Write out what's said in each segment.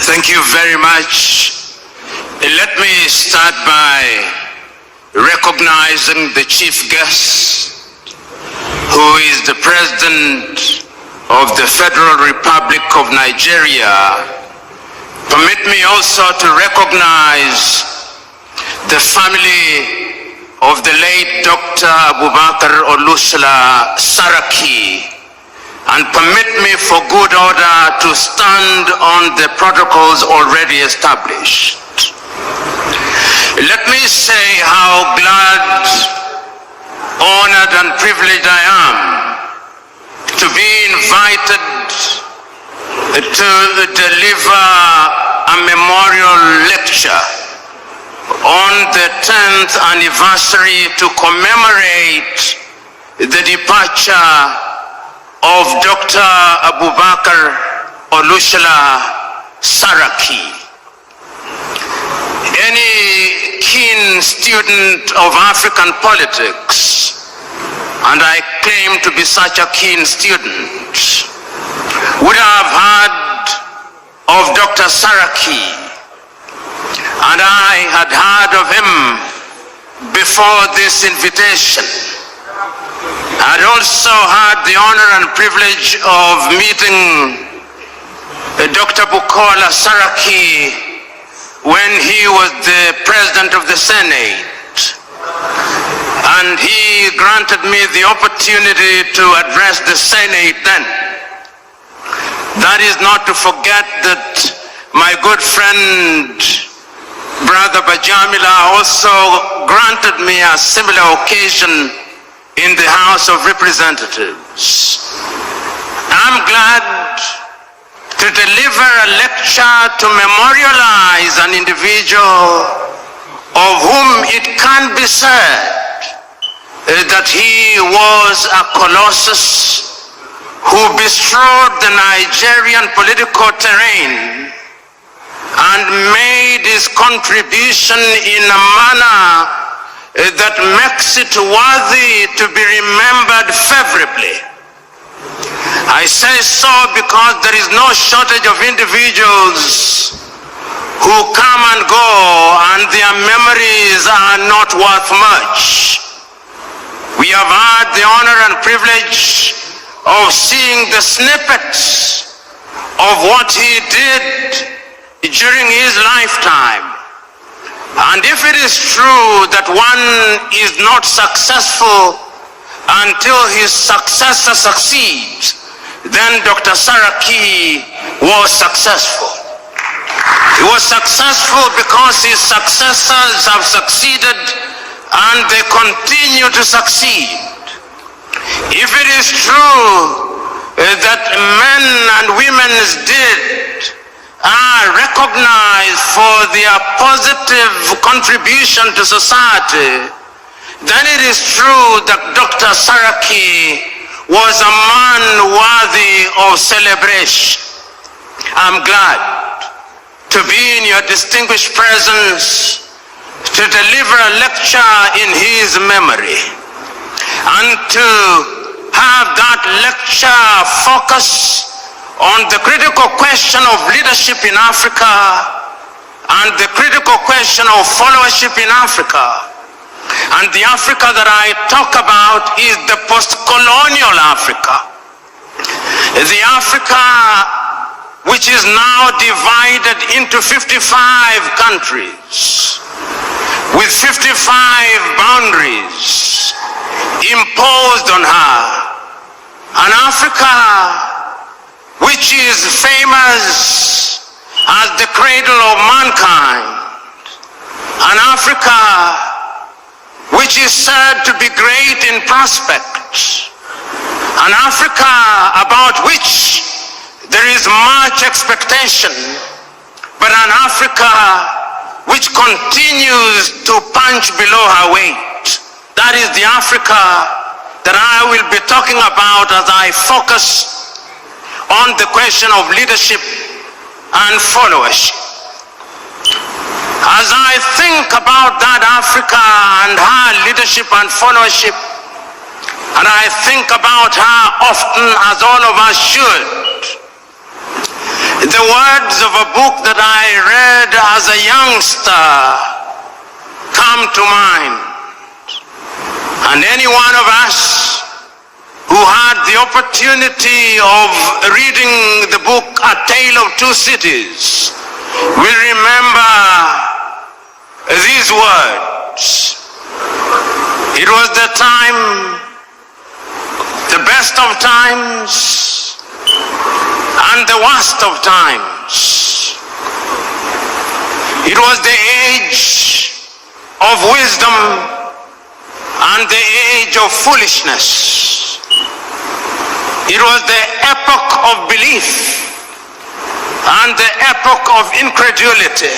Thank you very much. Let me start by recognizing the chief guest, who is the President of the Federal Republic of Nigeria. Permit me also to recognize the family of the late Dr. Abubakar Olusola Saraki, and permit me for good order to stand on the protocols already established. Let me say how glad, honored, and privileged I am to be invited to deliver a memorial lecture on the 10th anniversary to commemorate the departure of Dr. Abubakar Olusola Saraki. Any keen student of African politics, and I claim to be such a keen student, would have heard of Dr. Saraki, and I had heard of him before this invitation. I had also had the honor and privilege of meeting Dr. Bukola Saraki when he was the President of the Senate, and he granted me the opportunity to address the Senate then. That is not to forget that my good friend, Brother Bajamila, also granted me a similar occasion in the House of Representatives. I'm glad to deliver a lecture to memorialize an individual of whom it can be said that he was a colossus who bestrode the Nigerian political terrain and made his contribution in a manner that makes it worthy to be remembered favorably. I say so because there is no shortage of individuals who come and go and their memories are not worth much. We have had the honor and privilege of seeing the snippets of what he did during his lifetime. And if it is true that one is not successful until his successor succeeds, then Dr. Saraki was successful. He was successful because his successors have succeeded and they continue to succeed. If it is true that men and women's deed are recognized for their positive contribution to society, then it is true that Dr. Saraki was a man worthy of celebration. I'm glad to be in your distinguished presence to deliver a lecture in his memory, and to have that lecture focus on the critical question of leadership in Africa and the critical question of followership in Africa. And the Africa that I talk about is the post-colonial Africa. The Africa which is now divided into 55 countries with 55 boundaries imposed on her. An Africa which is famous as the cradle of mankind. An Africa which is said to be great in prospect. An Africa about which there is much expectation, but an Africa which continues to punch below her weight. That is the Africa that I will be talking about as I focus on the question of leadership and followership. As I think about that Africa and her leadership and followership, and I think about her often, as all of us should, the words of a book that I read as a youngster come to mind. And any one of us who had the opportunity of reading the book A Tale of Two Cities will remember these words. It was the time, the best of times and the worst of times. It was the age of wisdom and the age of foolishness. It was the epoch of belief and the epoch of incredulity.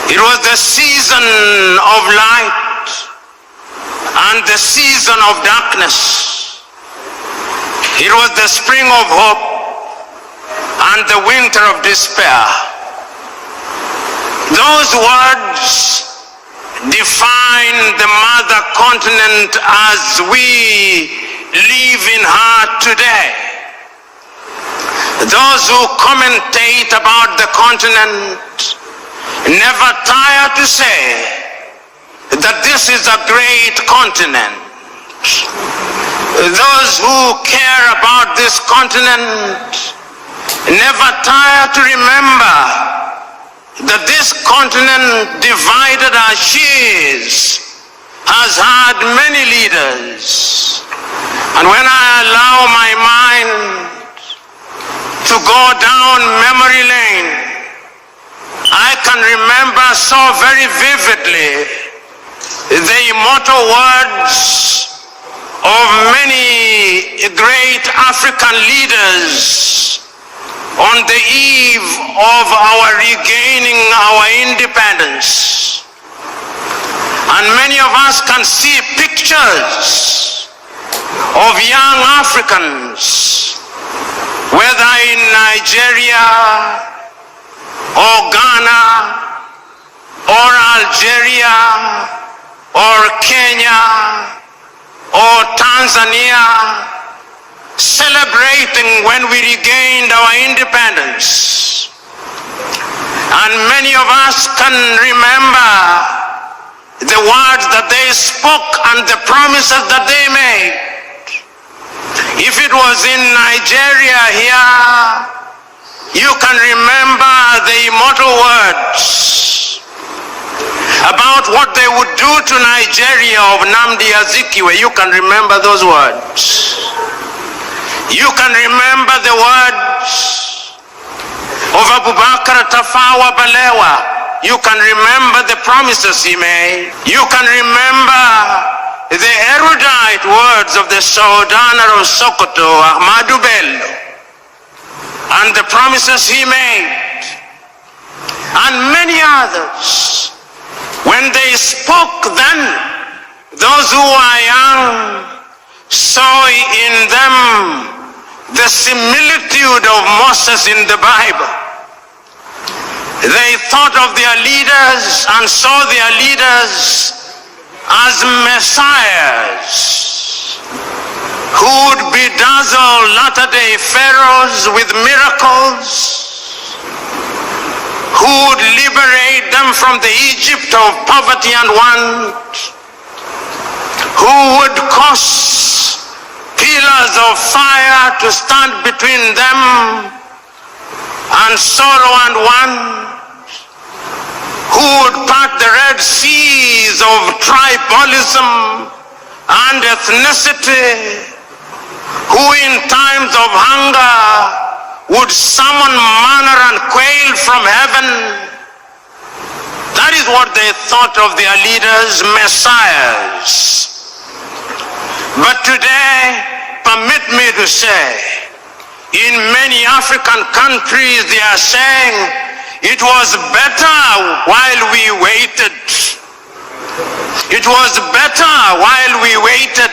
It was the season of light and the season of darkness. It was the spring of hope and the winter of despair. Those words define the mother continent as we live in her today. Those who commentate about the continent never tire to say that this is a great continent. Those who care about this continent never tire to remember that this continent, divided as she is, has had many leaders. And when I allow my mind to go down memory lane, I can remember so very vividly the immortal words of many great African leaders on the eve of our regaining our independence. And many of us can see pictures of young Africans, whether in Nigeria or Ghana or Algeria or Kenya or Tanzania, celebrating when we regained our independence. And many of us can remember the words that they spoke and the promises that they made. If it was in Nigeria here, you can remember the immortal words about what they would do to Nigeria of Nnamdi Azikiwe. You can remember those words. You can remember the words of Abubakar Tafawa Balewa. You can remember the promises he made. You can remember the erudite words of the Sultan of Sokoto, Ahmadu Bello, and the promises he made, and many others. When they spoke then, those who are young saw in them the similitude of Moses in the Bible. They thought of their leaders and saw their leaders as messiahs who would bedazzle latter-day pharaohs with miracles, who would liberate them from the Egypt of poverty and want, who would cause pillars of fire to stand between them and sorrow and want, who would part the Red Seas of tribalism and ethnicity, who in times of hunger would summon manna and quail from heaven. That is what they thought of their leaders, messiahs. But today, permit me to say, in many African countries they are saying, it was better while we waited. It was better while we waited.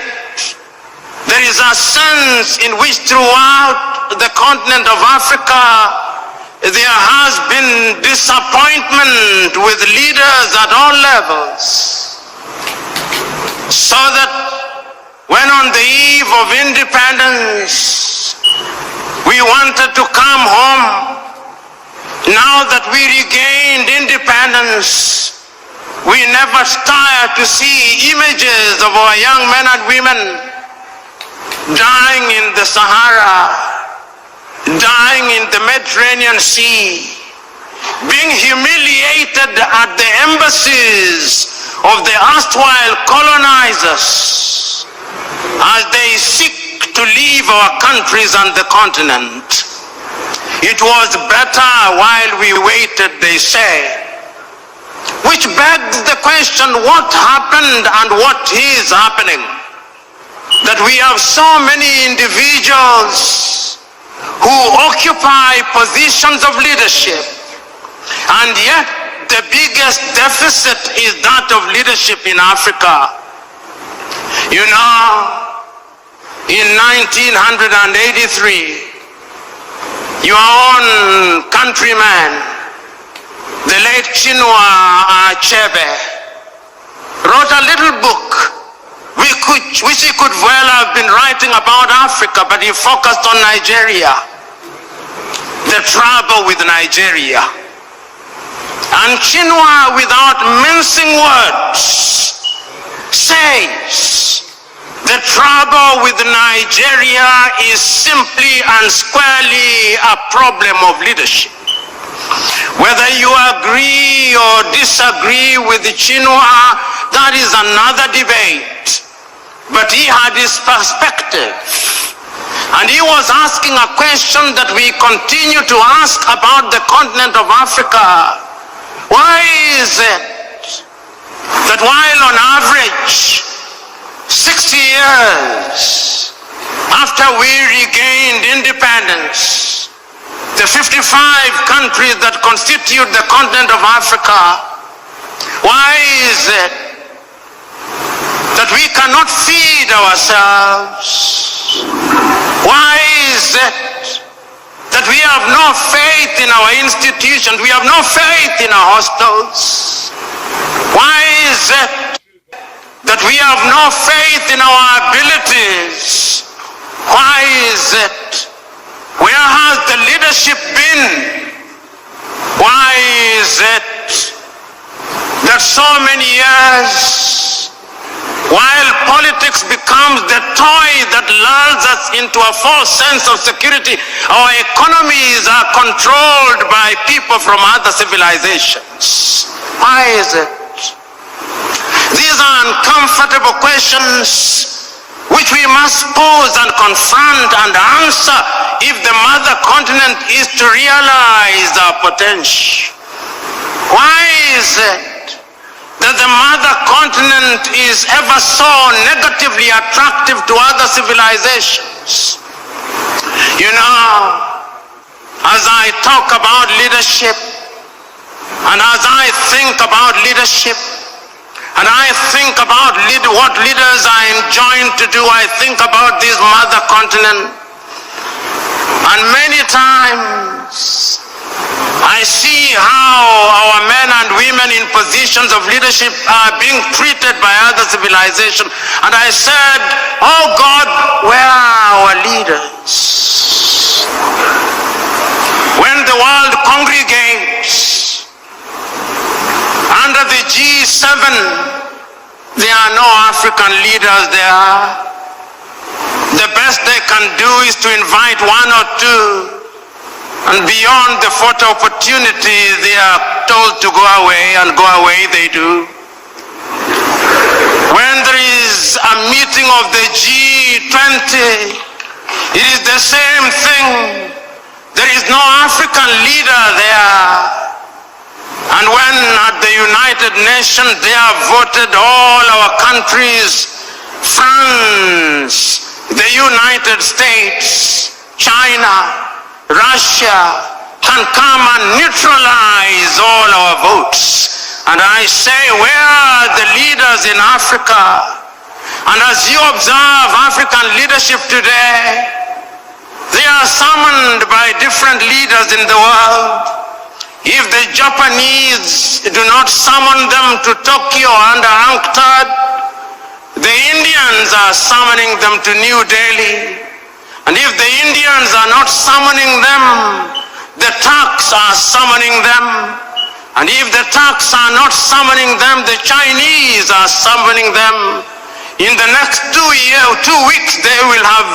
There is a sense in which throughout the continent of Africa there has been disappointment with leaders at all levels. So that when on the eve of independence We wanted to come home. Now that we regained independence, we never tire to see images of our young men and women dying in the Sahara, dying in the Mediterranean Sea, being humiliated at the embassies of the erstwhile colonizers as they seek to leave our countries and the continent. It was better while we waited, they say. Which begs the question, what happened and what is happening? That we have so many individuals who occupy positions of leadership, and yet the biggest deficit is that of leadership in Africa. You know, in 1983, your own countryman, the late Chinua Achebe, wrote a little book which he could well have been writing about Africa, but he focused on Nigeria, the trouble with Nigeria. And Chinua, without mincing words, says the trouble with Nigeria is simply and squarely a problem of leadership. Whether you agree or disagree with Chinua, that is another debate. But he had his perspective. And he was asking a question that we continue to ask about the continent of Africa. Why is it that while on average 60 years after we regained independence, the 55 countries that constitute the continent of Africa, why is it that we cannot feed ourselves? Why is it that we have no faith in our institutions? We have no faith in our hospitals. Why is it that we have no faith in our abilities? Why is it? Where has the leadership been? Why is it that so many years, while politics becomes the toy that lulls us into a false sense of security, our economies are controlled by people from other civilizations? Why is it? These are uncomfortable questions which we must pose and confront and answer if the mother continent is to realize our potential. Why is it that the mother continent is ever so negatively attractive to other civilizations? You know, as I talk about leadership, and as I think about leadership, and I think about what leaders are enjoined to do, I think about this mother continent. And many times I see how our men and women in positions of leadership are being treated by other civilizations. And I said, oh God, where are our leaders? When the world congregates under the G7, there are no African leaders there. The best they can do is to invite one or two, and beyond the photo opportunity, they are told to go away, and go away they do. When there is a meeting of the G20, it is the same thing. There is no African leader there. And when at the United Nations they have voted all our countries, France, the United States, China, Russia, can come and neutralize all our votes. And I say, where are the leaders in Africa? And as you observe African leadership today, they are summoned by different leaders in the world. If the Japanese do not summon them to Tokyo under UNCTAD, the Indians are summoning them to New Delhi. And if the Indians are not summoning them, the Turks are summoning them. And if the Turks are not summoning them, the Chinese are summoning them. In the next 2 weeks, they will have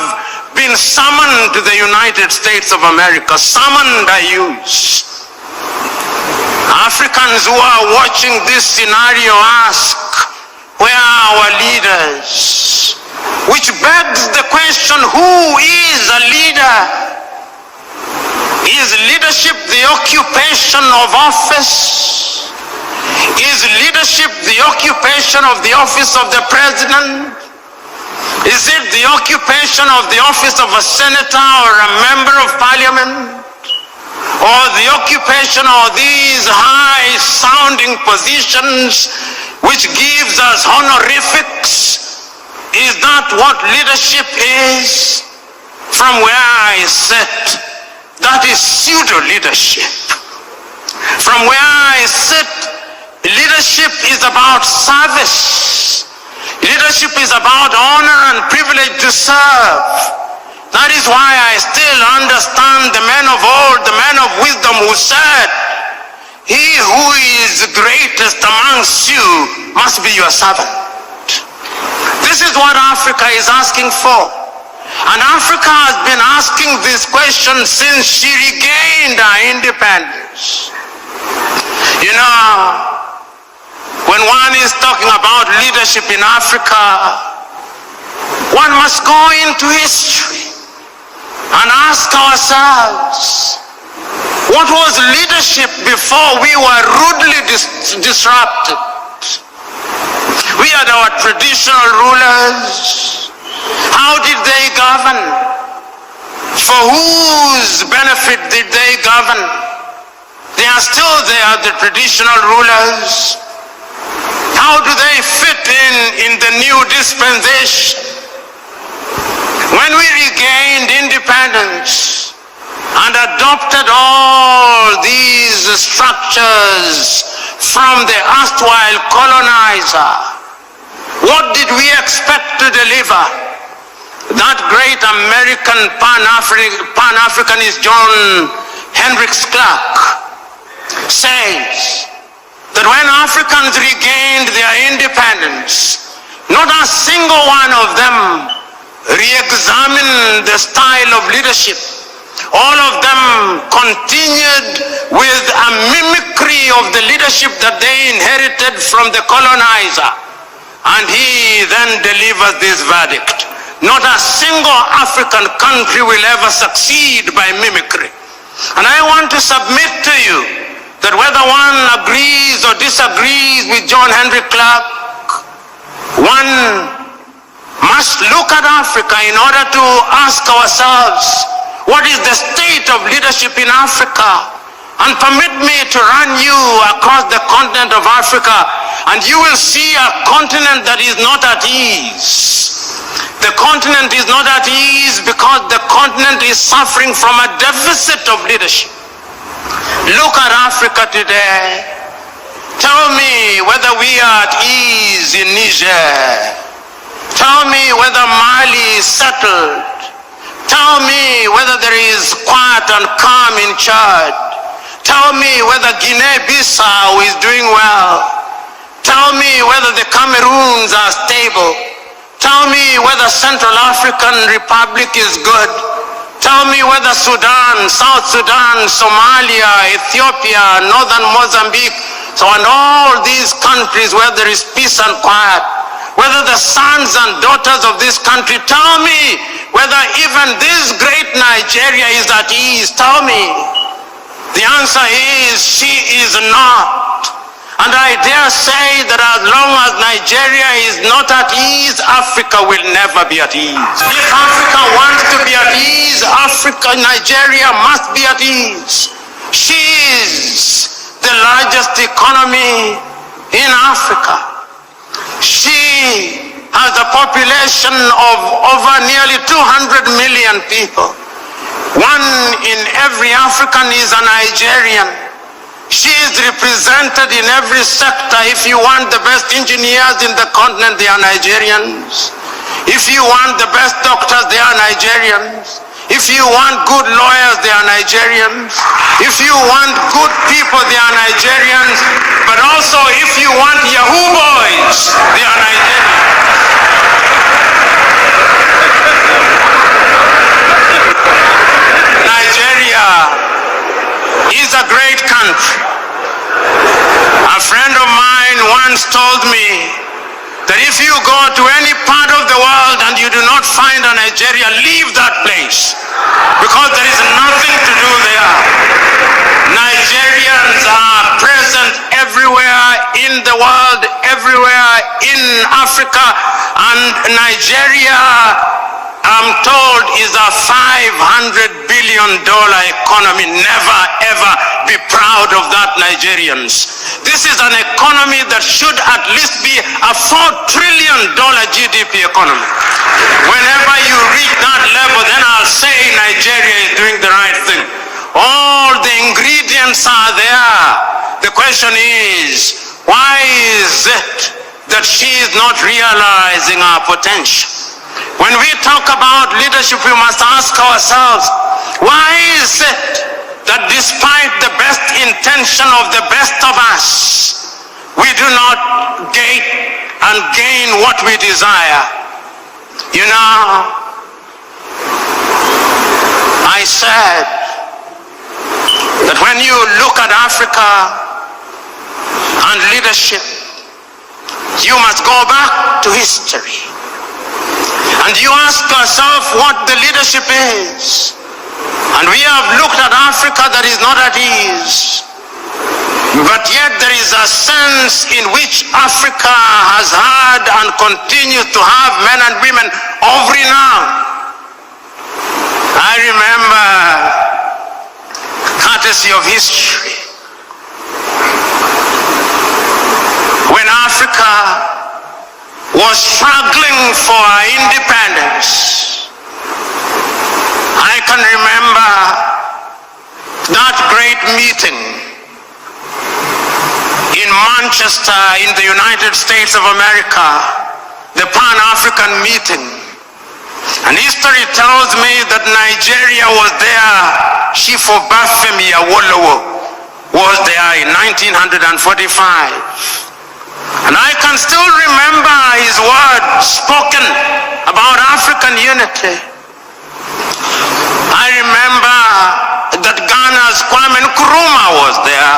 been summoned to the United States of America. Summoned, I use. Africans who are watching this scenario ask, where are our leaders? Which begs the question, who is a leader? Is leadership the occupation of office? Is leadership the occupation of the office of the president? Is it the occupation of the office of a senator or a member of parliament? Or the occupation of these high-sounding positions which gives us honorifics? Is that what leadership is? From where I sit, that is pseudo-leadership. From where I sit, leadership is about service. Leadership is about honor and privilege to serve. That is why I still understand the men of old, the men of wisdom who said, he who is greatest amongst you must be your servant. This is what Africa is asking for. And Africa has been asking this question since she regained her independence. You know, when one is talking about leadership in Africa, one must go into history and ask ourselves, what was leadership before we were rudely disrupted? We had our traditional rulers. How did they govern? For whose benefit did they govern? They are still there, the traditional rulers. How do they fit in the new dispensation? When we regained independence and adopted all these structures from the erstwhile colonizer, what did we expect to deliver? That great American Pan-Africanist John Hendricks Clark says that when Africans regained their independence, not a single one of them re-examined the style of leadership. All of them continued with a mimicry of the leadership that they inherited from the colonizer. And he then delivers this verdict: not a single African country will ever succeed by mimicry. And I want to submit to you that whether one agrees or disagrees with John Hendrik Clark, one must look at Africa in order to ask ourselves, what is the state of leadership in Africa? And permit me to run you across the continent of Africa, and you will see a continent that is not at ease. The continent is not at ease because the continent is suffering from a deficit of leadership. Look at Africa today. Tell me whether we are at ease in Niger. Tell me whether Mali is settled. Tell me whether there is quiet and calm in Chad. Tell me whether Guinea-Bissau is doing well. Tell me whether the Cameroons are stable. Tell me whether Central African Republic is good. Tell me whether Sudan, South Sudan, Somalia, Ethiopia, Northern Mozambique, and all these countries where there is peace and quiet, whether the sons and daughters of this country, tell me whether even this great Nigeria is at ease. Tell me. The answer is, she is not. And I dare say that as long as Nigeria is not at ease, Africa will never be at ease. If Africa wants to be at ease, Nigeria must be at ease. She is the largest economy in Africa. She has a population of over nearly 200 million people. One in every African is a Nigerian. She is represented in every sector. If you want the best engineers in the continent, they are Nigerians. If you want the best doctors, they are Nigerians. If you want good lawyers, they are Nigerians. If you want good people, they are Nigerians. But also, if you want Yahoo boys, they are Nigerians. Nigeria is a great country. A friend of mine once told me that if you go to any part of the world and you do not find a Nigeria, leave that place, because there is nothing to do there. Nigerians are present everywhere in the world, everywhere in Africa, and Nigeria, I'm told, is a $500 billion economy. Never ever be proud of that, Nigerians. This is an economy that should at least be a $4 trillion GDP economy. Whenever you reach that level, then I'll say Nigeria is doing the right thing. All the ingredients are there. The question is, why is it that she is not realizing our potential? When we talk about leadership, we must ask ourselves, why is it that despite the best intention of the best of us, we do not gain what we desire? You know, I said that when you look at Africa and leadership, you must go back to history. And you ask yourself what the leadership is. And we have looked at Africa that is not at ease. But yet there is a sense in which Africa has had and continues to have men and women of renown. I remember, courtesy of history, when Africa was struggling for independence. I can remember that great meeting in Manchester in the United States of America, the Pan-African meeting. And history tells me that Nigeria was there. Chief Obafemi Awolowo was there in 1945. And I can still remember his words spoken about African unity. I remember that Ghana's Kwame Nkrumah was there.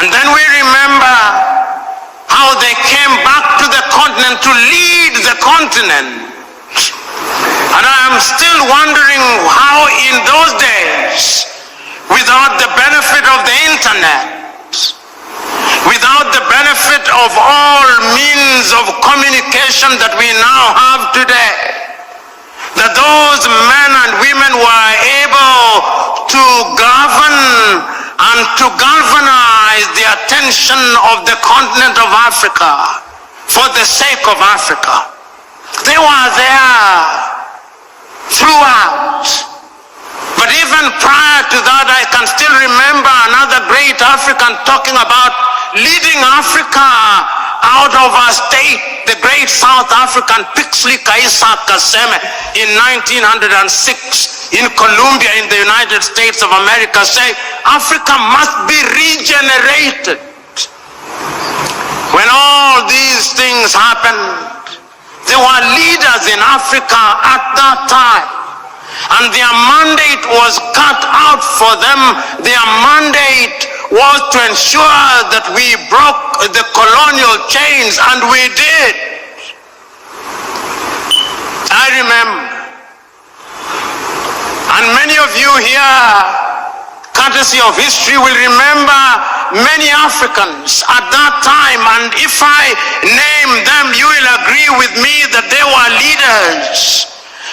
And then we remember how they came back to the continent to lead the continent. And I am still wondering how in those days, without the benefit of the internet, without the benefit of all means of communication that we now have today, that those men and women were able to govern and to galvanize the attention of the continent of Africa for the sake of Africa. They were there throughout. But even prior to that, I can still remember another great African talking about leading Africa out of our state, the great South African Pixley Kaisa Kaseme in 1906 in Columbia in the United States of America, say Africa must be regenerated. When all these things happened, there were leaders in Africa at that time, and their mandate was cut out for them. Their mandate was to ensure that we broke the colonial chains, and we did. I remember, and many of you here, courtesy of history, will remember many Africans at that time, and if I name them, you will agree with me that they were leaders.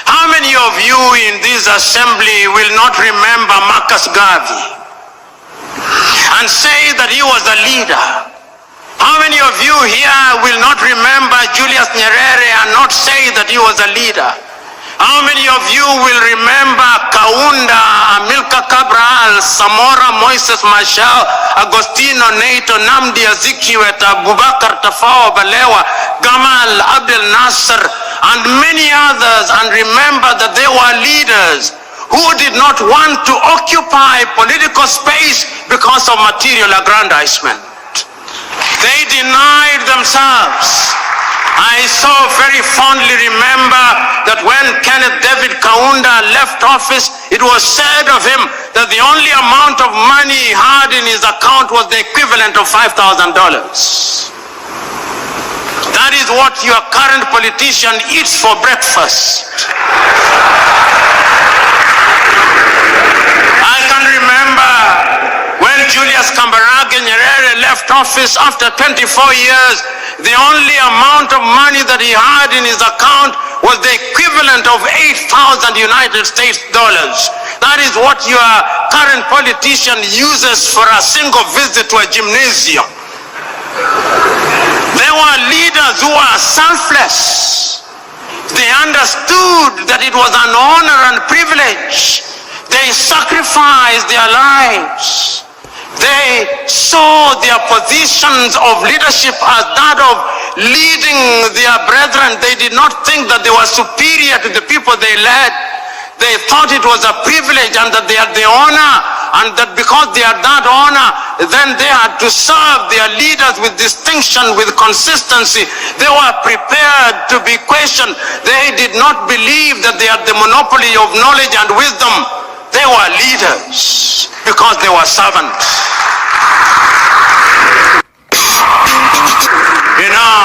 How many of you in this assembly will not remember Marcus Garvey and say that he was a leader? How many of you here will not remember Julius Nyerere and not say that he was a leader? How many of you will remember Kaunda, Amilcar Cabral, Samora, Moises Machel, Agostino Neto, Namdi Azikiwe, Abubakar Tafawa Balewa, Gamal Abdel Nasser, and many others, and remember that they were leaders who did not want to occupy political space because of material aggrandizement. They denied themselves. I so very fondly remember that when Kenneth David Kaunda left office, it was said of him that the only amount of money he had in his account was the equivalent of $5,000. That is what your current politician eats for breakfast. I can remember when Julius Kambarage Nyerere left office after 24 years, the only amount of money that he had in his account was the equivalent of 8,000 United States dollars. That is what your current politician uses for a single visit to a gymnasium. There were leaders who were selfless. They understood that it was an honor and privilege. They sacrificed their lives. They saw their positions of leadership as that of leading their brethren. They did not think that they were superior to the people they led. They thought it was a privilege and that they had the honor, and that because they had that honor, then they had to serve their leaders with distinction, with consistency. They were prepared to be questioned. They did not believe that they had the monopoly of knowledge and wisdom. They were leaders because they were servants. You know,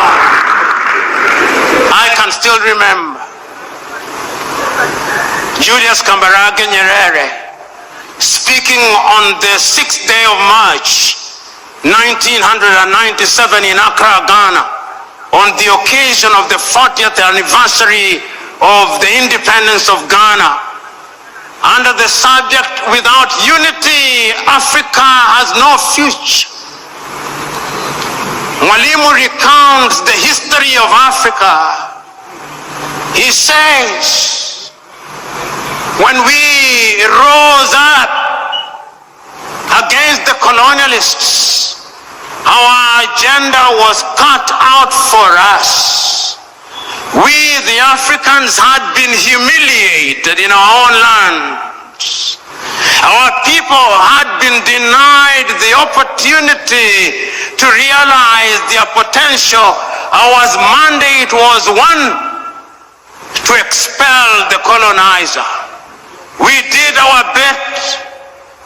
I can still remember Julius Kambarage Nyerere speaking on the 6th day of March 1997 in Accra, Ghana, on the occasion of the 40th anniversary of the independence of Ghana, under the subject, "Without unity, Africa has no future." Mwalimu recounts the history of Africa. He says, when we rose up against the colonialists, our agenda was cut out for us. We, the Africans, had been humiliated in our own lands. Our people had been denied the opportunity to realize their potential. Our mandate was one, to expel the colonizer. We did our bit.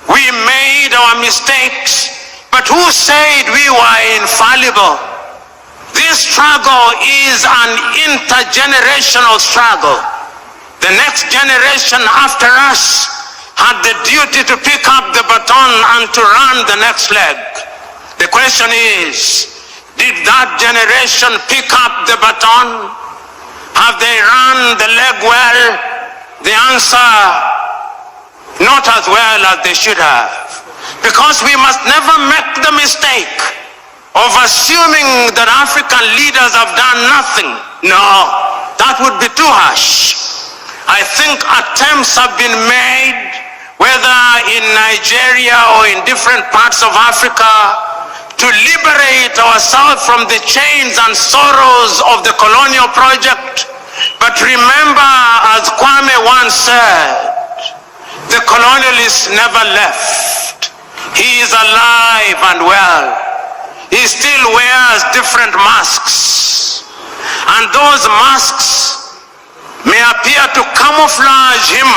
We made our mistakes. But who said we were infallible? This struggle is an intergenerational struggle. The next generation after us had the duty to pick up the baton and to run the next leg. The question is, did that generation pick up the baton? Have they run the leg well? The answer, not as well as they should have. Because we must never make the mistake of assuming that African leaders have done nothing. No, that would be too harsh. I think attempts have been made, whether in Nigeria or in different parts of Africa, to liberate ourselves from the chains and sorrows of the colonial project. But remember, as Kwame once said, the colonialists never left. He is alive and well. He still wears different masks. And those masks may appear to camouflage him,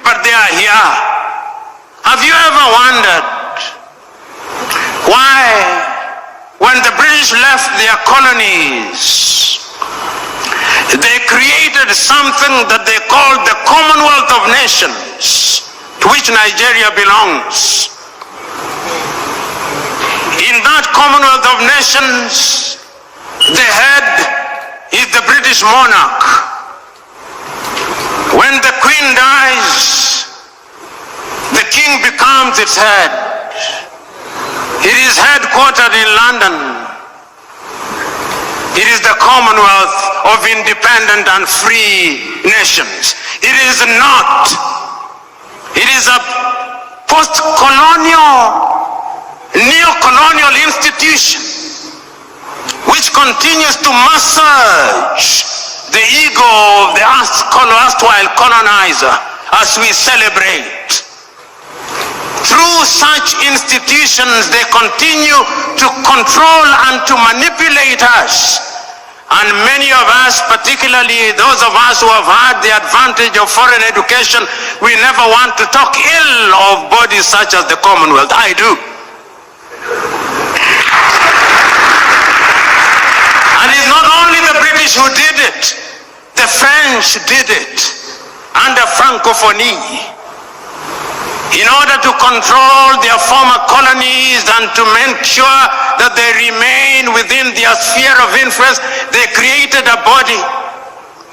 but they are here. Have you ever wondered why, when the British left their colonies, they created something that they called the Commonwealth of Nations, to which Nigeria belongs? In that Commonwealth of Nations, the head is the British monarch. When the Queen dies, the King becomes its head. It is headquartered in London. It is the Commonwealth of Independent and Free Nations. It is not. It is a post-colonial, neo-colonial institution which continues to massage the ego of the erstwhile colonizer as we celebrate. Through such institutions, they continue to control and to manipulate us. And many of us, particularly those of us who have had the advantage of foreign education, we never want to talk ill of bodies such as the Commonwealth. I do. And it's not only the British who did it. The French did it under Francophonie, in order to control their former colonies and to make sure that they remain within their sphere of influence. They created a body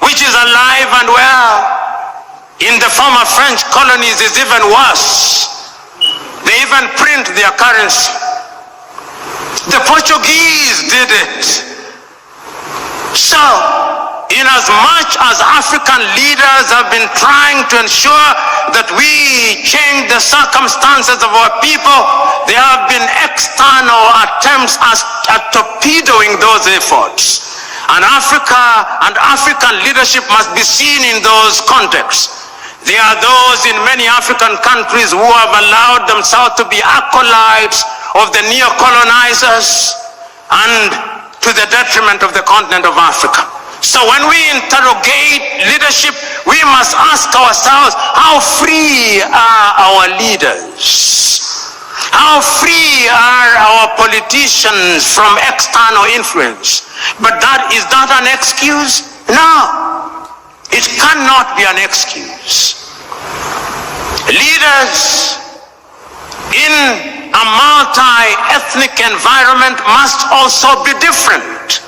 which is alive and well. In the former French colonies is even worse. They even print their currency. The Portuguese did it. So, in as much as African leaders have been trying to ensure that we change the circumstances of our people, there have been external attempts at torpedoing those efforts. And Africa and African leadership must be seen in those contexts. There are those in many African countries who have allowed themselves to be acolytes of the neo-colonizers and to the detriment of the continent of Africa. So when we interrogate leadership, we must ask ourselves, how free are our leaders? How free are our politicians from external influence? But is that an excuse? No. It cannot be an excuse. Leaders in a multi-ethnic environment must also be different.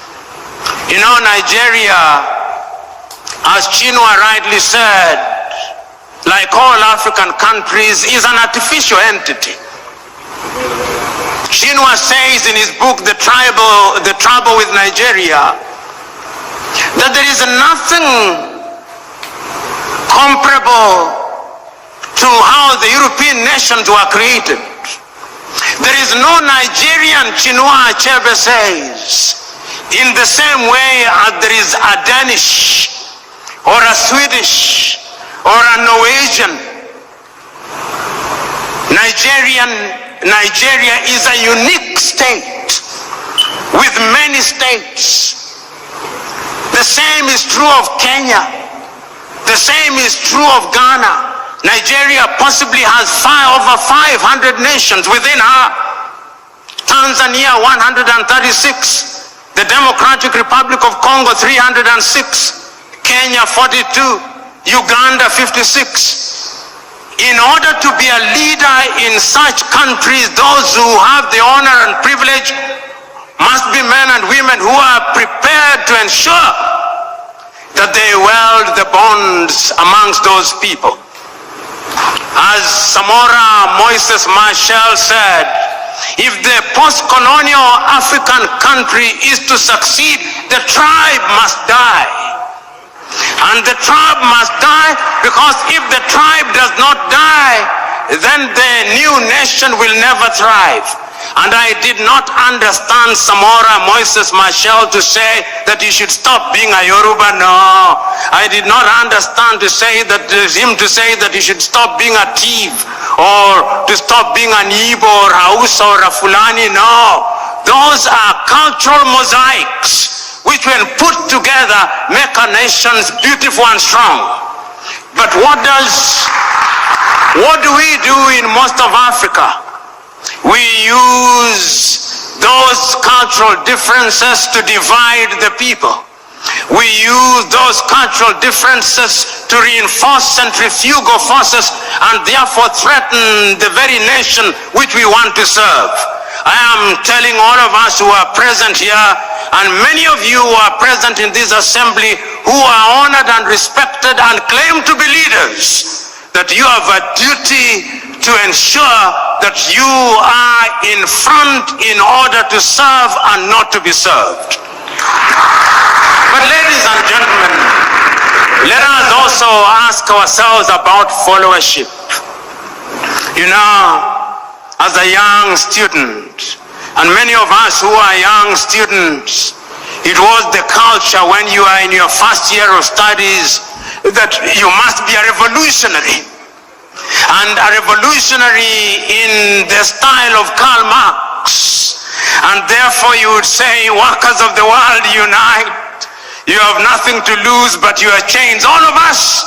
You know, Nigeria, as Chinua rightly said, like all African countries, is an artificial entity. Chinua says in his book, The Trouble with Nigeria, that there is nothing comparable to how the European nations were created. There is no Nigerian, Chinua Achebe says, in the same way as there is a Danish or a Swedish or a Norwegian. Nigeria is a unique state with many states. The same is true of Kenya. The same is true of Ghana. Nigeria possibly has over 500 nations within her. Tanzania 136. The Democratic Republic of Congo 306, Kenya 42, Uganda 56. In order to be a leader in such countries, those who have the honor and privilege must be men and women who are prepared to ensure that they weld the bonds amongst those people. As Samora Moises Machel said, if the post-colonial African country is to succeed, the tribe must die. And the tribe must die because if the tribe does not die, then the new nation will never thrive. And I did not understand Samora Moises Machel to say that he should stop being a Yoruba. No. I did not understand him to say that he should stop being a thief or to stop being an Igbo or Hausa or a Fulani. No. Those are cultural mosaics which when put together make our nations beautiful and strong. But what do we do in most of Africa? We use those cultural differences to divide the people. We use those cultural differences to reinforce centrifugal forces and therefore threaten the very nation which we want to serve. I am telling all of us who are present here, and many of you who are present in this assembly, who are honored and respected and claim to be leaders, that you have a duty to ensure that you are in front in order to serve and not to be served. But ladies and gentlemen, let us also ask ourselves about followership. You know, as a young student, and many of us who are young students, It was the culture when you are in your first year of studies that you must be a revolutionary. And a revolutionary in the style of Karl Marx. And therefore you would say, workers of the world, unite. You have nothing to lose but your chains. All of us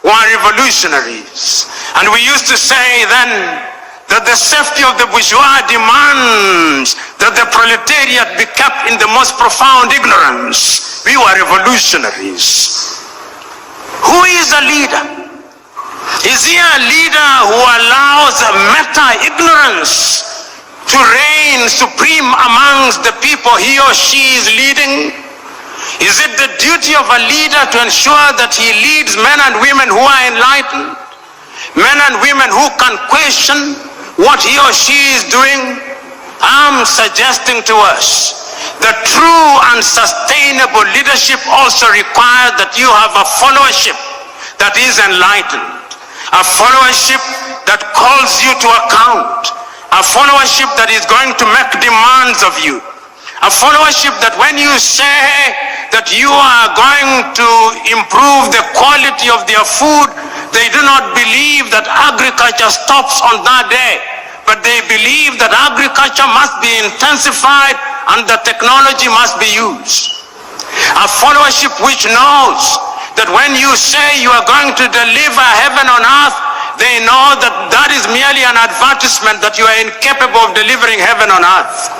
were revolutionaries. And we used to say then that the safety of the bourgeois demands that the proletariat be kept in the most profound ignorance. We were revolutionaries. Who is a leader? Is he a leader who allows meta-ignorance to reign supreme amongst the people he or she is leading? Is it the duty of a leader to ensure that he leads men and women who are enlightened? Men and women who can question what he or she is doing? I'm suggesting to us that true and sustainable leadership also requires that you have a followership that is enlightened, a followership that calls you to account, a followership that is going to make demands of you, a followership that when you say that you are going to improve the quality of their food, they do not believe that agriculture stops on that day, but they believe that agriculture must be intensified and the technology must be used. A followership which knows that when you say you are going to deliver heaven on earth, they know that that is merely an advertisement that you are incapable of delivering heaven on earth.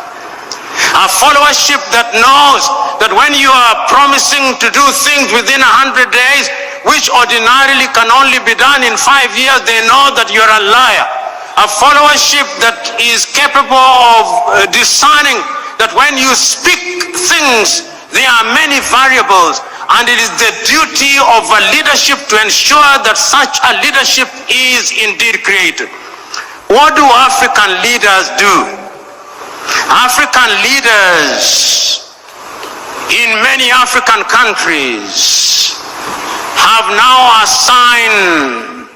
A followership that knows that when you are promising to do things within 100 days, which ordinarily can only be done in 5 years, they know that you're a liar. A followership that is capable of discerning that when you speak things, there are many variables, and it is the duty of a leadership to ensure that such a leadership is indeed created. What do African leaders do? African leaders in many African countries have now assigned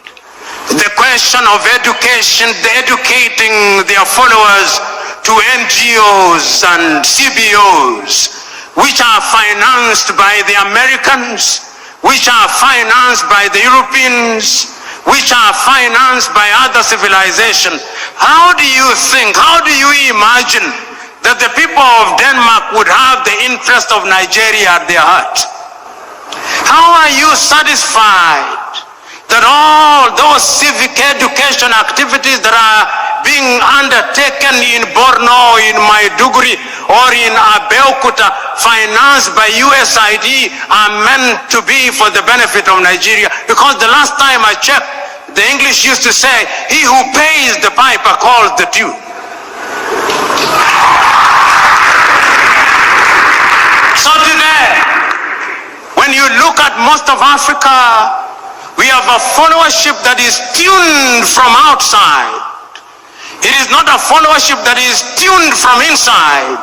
the question of education, educating their followers to NGOs and CBOs, which are financed by the Americans, which are financed by the Europeans, which are financed by other civilizations. How do you think, how do you imagine that the people of Denmark would have the interest of Nigeria at their heart? How are you satisfied that all those civic education activities that are being undertaken in Borno, in Maiduguri, or in Abeokuta, financed by USAID, are meant to be for the benefit of Nigeria? Because the last time I checked, the English used to say, he who pays the piper calls the tune. So today, when you look at most of Africa, we have a followership that is tuned from outside. It is not a followership that is tuned from inside.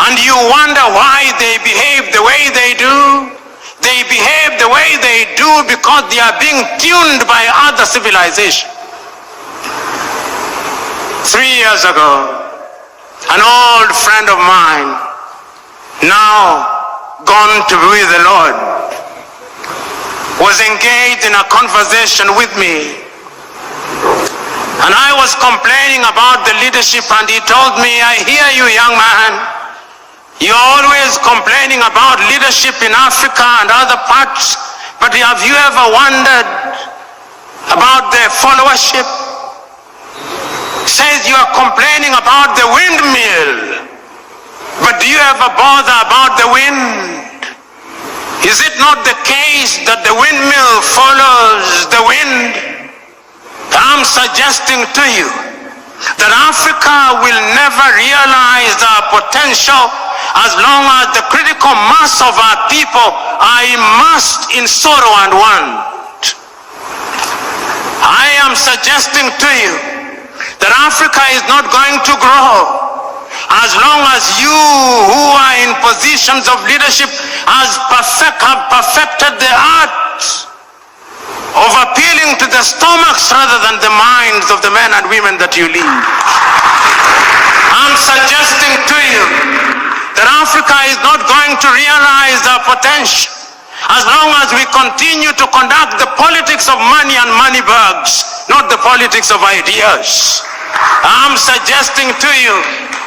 And you wonder why they behave the way they do. They behave the way they do because they are being tuned by other civilizations. 3 years ago, an old friend of mine, now gone to be with the Lord, was engaged in a conversation with me. And I was complaining about the leadership, and he told me, I hear you, young man. You're always complaining about leadership in Africa and other parts, but have you ever wondered about the followership? Says you are complaining about the windmill, but do you ever bother about the wind? Is it not the case that the windmill follows the wind? I'm suggesting to you that Africa will never realize our potential as long as the critical mass of our people are immersed in sorrow and want. I am suggesting to you that Africa is not going to grow as long as you who are in positions of leadership have perfected the art of appealing to the stomachs rather than the minds of the men and women that you lead. I'm suggesting to you that Africa is not going to realize our potential as long as we continue to conduct the politics of money and money bags, not the politics of ideas. I'm suggesting to you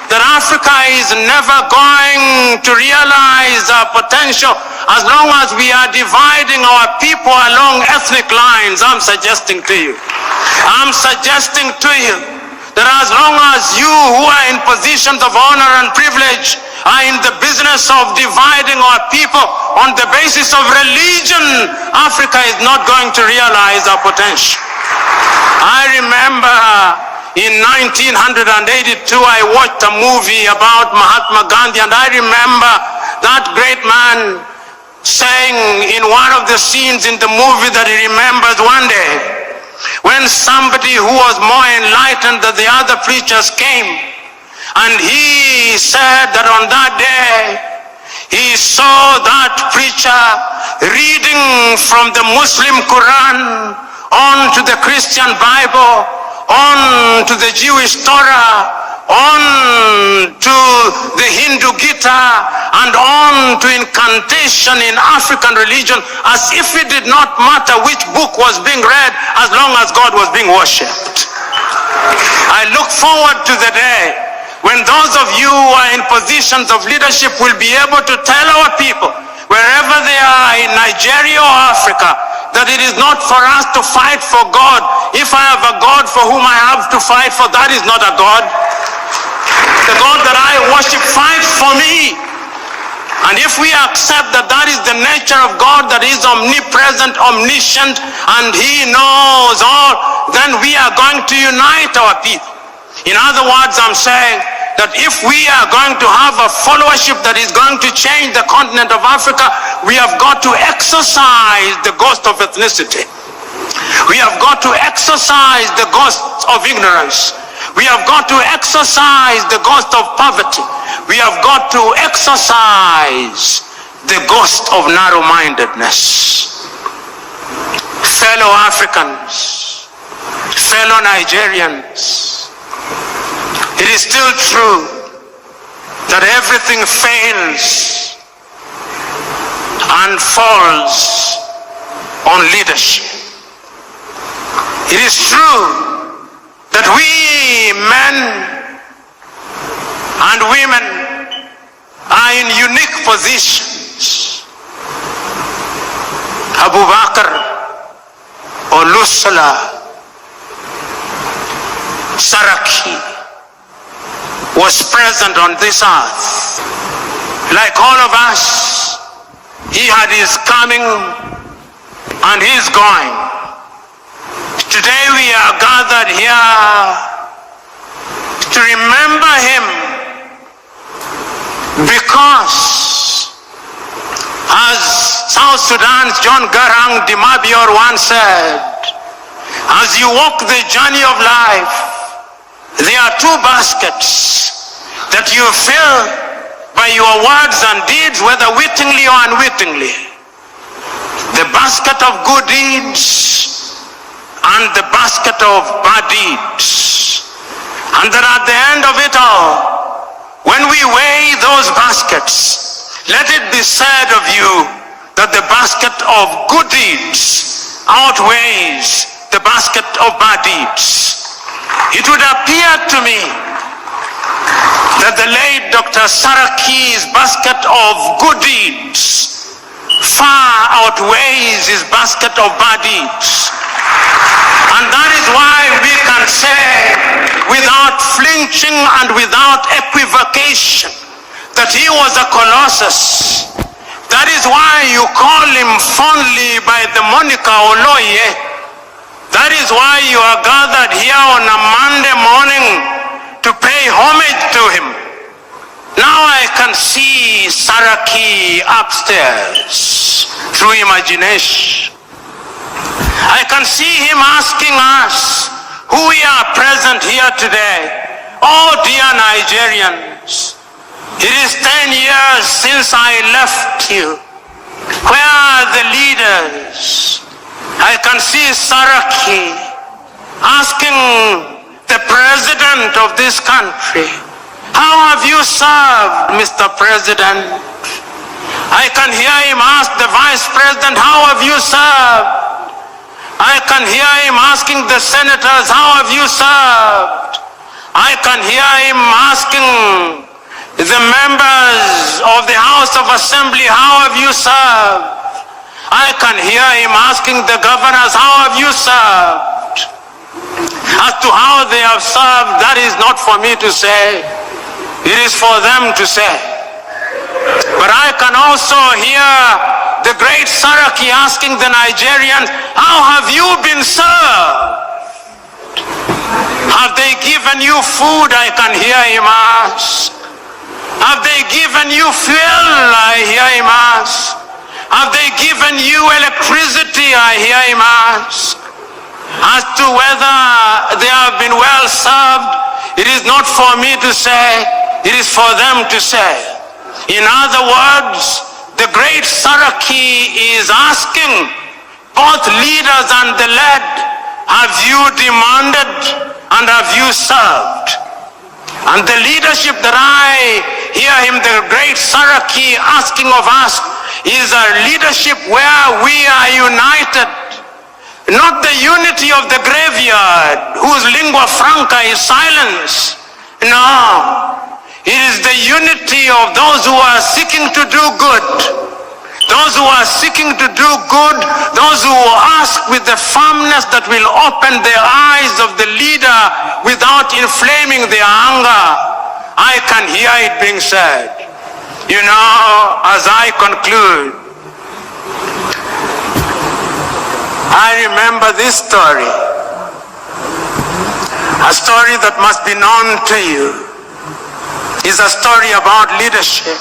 that Africa is never going to realize our potential as long as we are dividing our people along ethnic lines. I'm suggesting to you that as long as you who are in positions of honor and privilege are in the business of dividing our people on the basis of religion, Africa is not going to realize our potential. I remember in 1982, I watched a movie about Mahatma Gandhi, and I remember that great man saying in one of the scenes in the movie that he remembers one day, when somebody who was more enlightened than the other preachers came, and he said that on that day he saw that preacher reading from the Muslim Quran on to the Christian Bible, on to the Jewish Torah, on to the Hindu Gita, and on to incantation in African religion, as if it did not matter which book was being read as long as God was being worshipped. I look forward to the day when those of you who are in positions of leadership will be able to tell our people, wherever they are in Nigeria or Africa, that it is not for us to fight for God. If I have a God for whom I have to fight for, that is not a God. The God that I worship fights for me. And if we accept that that is the nature of God, that is omnipresent, omniscient, and He knows all, then we are going to unite our people. In other words, I'm saying that if we are going to have a followership that is going to change the continent of Africa, we have got to exercise the ghost of ethnicity. We have got to exercise the ghost of ignorance. We have got to exercise the ghost of poverty. We have got to exercise the ghost of narrow-mindedness. Fellow Africans, fellow Nigerians, it is still true that everything fails and falls on leadership. It is true that we men and women are in unique positions. Abu Bakr or Lusala, Saraki was present on this earth. Like all of us, he had his coming and his going. Today we are gathered here to remember him because, as South Sudan's John Garang Dimabior once said, as you walk the journey of life, there are two baskets that you fill by your words and deeds, whether wittingly or unwittingly. The basket of good deeds and the basket of bad deeds. And that at the end of it all, when we weigh those baskets, let it be said of you that the basket of good deeds outweighs the basket of bad deeds. It would appear to me that the late Dr. Saraki's basket of good deeds far outweighs his basket of bad deeds. And that is why we can say without flinching and without equivocation that he was a colossus. That is why you call him fondly by the moniker Oloye. That is why you are gathered here on a Monday morning to pay homage to him. Now I can see Saraki upstairs through imagination. I can see him asking us who we are present here today. Oh dear Nigerians, it is 10 years since I left you. Where are the leaders? I can see Saraki asking the president of this country, How have you served, Mr. President? I can hear him ask the Vice President, how have you served? I can hear him asking the senators, how have you served? I can hear him asking the members of the House of Assembly, how have you served? I can hear him asking the governors, how have you served? As to how they have served, that is not for me to say. It is for them to say. But I can also hear the great Saraki asking the Nigerians, how have you been served? Have they given you food? I can hear him ask. Have they given you fuel? I hear him ask. Have they given you electricity? I hear him ask. As to whether they have been well served, it is not for me to say, it is for them to say. In other words, the great Saraki is asking both leaders and the led, have you demanded and have you served? And the leadership that I hear him, the great Saraki, asking of us is a leadership where we are united. Not the unity of the graveyard, whose lingua franca is silence. No. It is the unity of those who are seeking to do good. Those who are seeking to do good, those who ask with the firmness that will open the eyes of the leader without inflaming their anger. I can hear it being said. You know, as I conclude, I remember this story, a story that must be known to you. Is a story about leadership,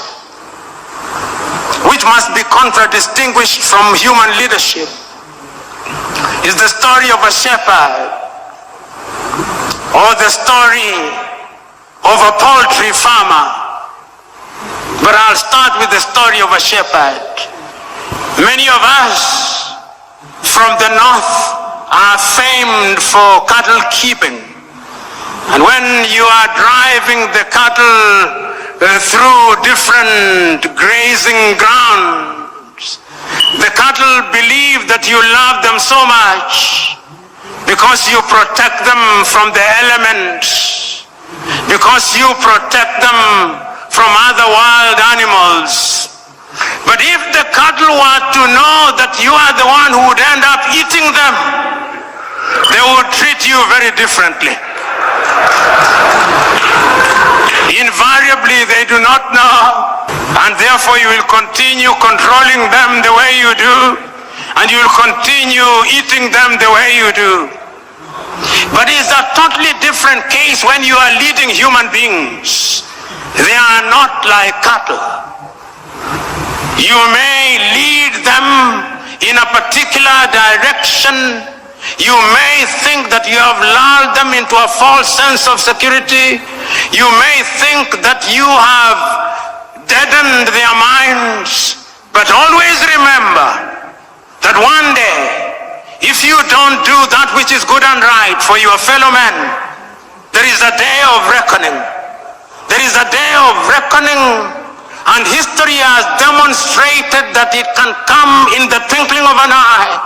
which must be contradistinguished from human leadership. Is the story of a shepherd, or the story of a poultry farmer. But I'll start with the story of a shepherd. Many of us from the north are famed for cattle keeping. And when you are driving the cattle through different grazing grounds, the cattle believe that you love them so much because you protect them from the elements, because you protect them from other wild animals. But if the cattle were to know that you are the one who would end up eating them, they would treat you very differently. Invariably, they do not know, and therefore you will continue controlling them the way you do, and you will continue eating them the way you do. But it's a totally different case when you are leading human beings. They are not like cattle. You may lead them in a particular direction. You may think that you have lulled them into a false sense of security. You may think that you have deadened their minds. But always remember that one day, if you don't do that which is good and right for your fellow men, there is a day of reckoning. There is a day of reckoning, and history has demonstrated that it can come in the twinkling of an eye.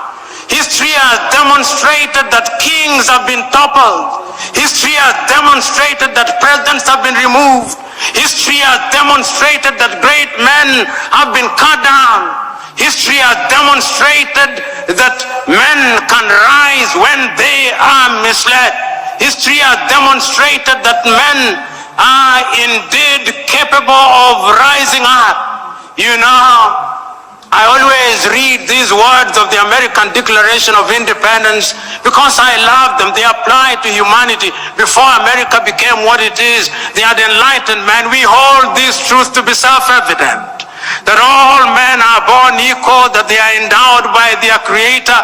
History has demonstrated that kings have been toppled. History has demonstrated that presidents have been removed. History has demonstrated that great men have been cut down. History has demonstrated that men can rise when they are misled. History has demonstrated that men are indeed capable of rising up. You know, I always read these words of the American Declaration of Independence because I love them. They apply to humanity. Before America became what it is, they had enlightened man. We hold these truths to be self-evident, that all men are born equal, that they are endowed by their Creator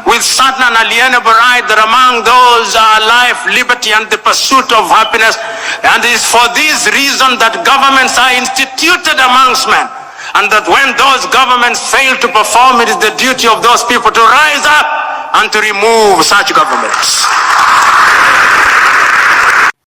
with certain unalienable right, that among those are life, liberty, and the pursuit of happiness. And it is for this reason that governments are instituted amongst men. And that when those governments fail to perform, it is the duty of those people to rise up and to remove such governments.